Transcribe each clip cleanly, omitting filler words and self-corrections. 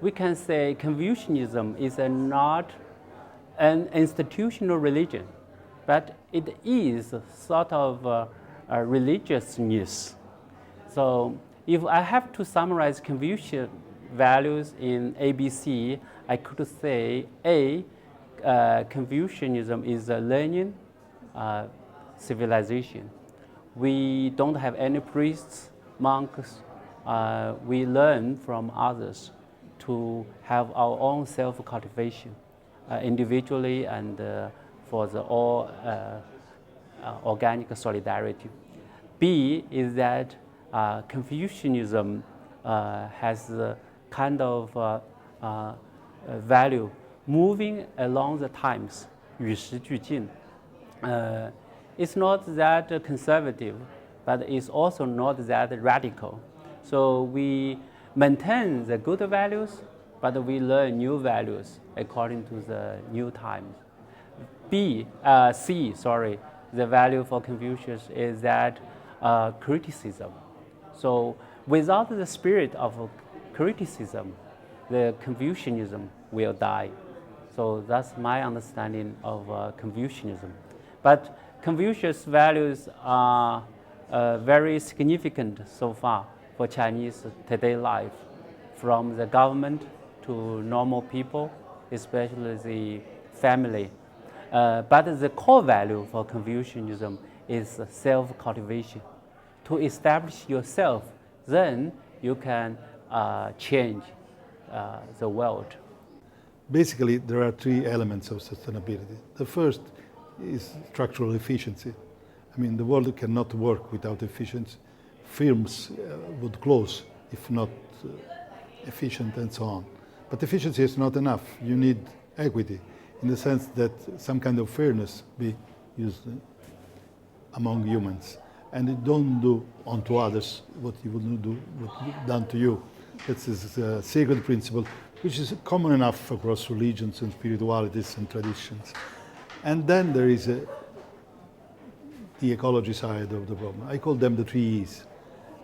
we can say Confucianism is not an institutional religion, but it is sort of a religiousness. So if I have to summarize Confucian values in ABC, I could say A, Confucianism is a learning civilization. We don't have any priests, monks. We learn from others to have our own self-cultivation, individually and for the all organic solidarity. B is that Confucianism has a kind of value moving along the times, 与时俱进. It's not that conservative, but it's also not that radical. So we maintain the good values, but we learn new values according to the new times. The value for Confucius is that criticism. So without the spirit of criticism, the Confucianism will die. So that's my understanding of Confucianism. But Confucius' values are very significant so far for Chinese today life, from the government to normal people, especially the family. But the core value for Confucianism is self-cultivation. To establish yourself, then you can change the world. Basically, there are three elements of sustainability. The first is structural efficiency. I mean, the world cannot work without efficiency. Firms would close if not efficient and so on. But efficiency is not enough. You need equity, in the sense that some kind of fairness be used among humans. And you don't do unto others what you wouldn't do what done to you. That's a sacred principle, which is common enough across religions and spiritualities and traditions. And then there is the ecology side of the problem. I call them the three E's.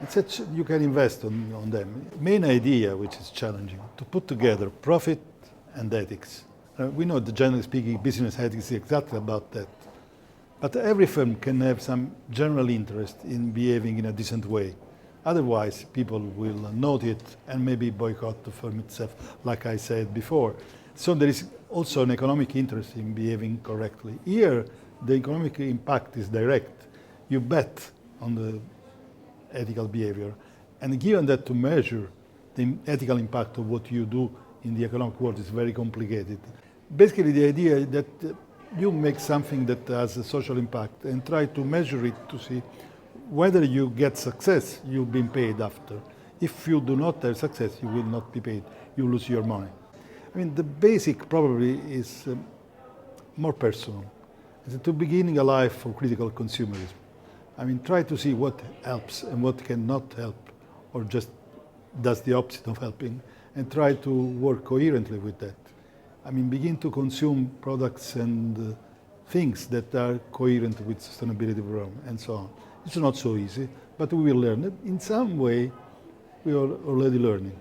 It's such you can invest on them. Main idea, which is challenging, to put together profit and ethics. We know that generally speaking, business ethics is exactly about that. But every firm can have some general interest in behaving in a decent way. Otherwise, people will note it and maybe boycott the firm itself, like I said before. So there is also an economic interest in behaving correctly. Here, the economic impact is direct. You bet on the ethical behavior. And given that to measure the ethical impact of what you do in the economic world is very complicated. Basically, the idea is that you make something that has a social impact and try to measure it to see whether you get success, you've been paid after. If you do not have success, you will not be paid. You lose your money. I mean, the basic probably is more personal. It's to beginning a life of critical consumerism. I mean, try to see what helps and what cannot help, or just does the opposite of helping, and try to work coherently with that. I mean, begin to consume products and things that are coherent with sustainability program and so on. It's not so easy, but we will learn it. In some way, we are already learning.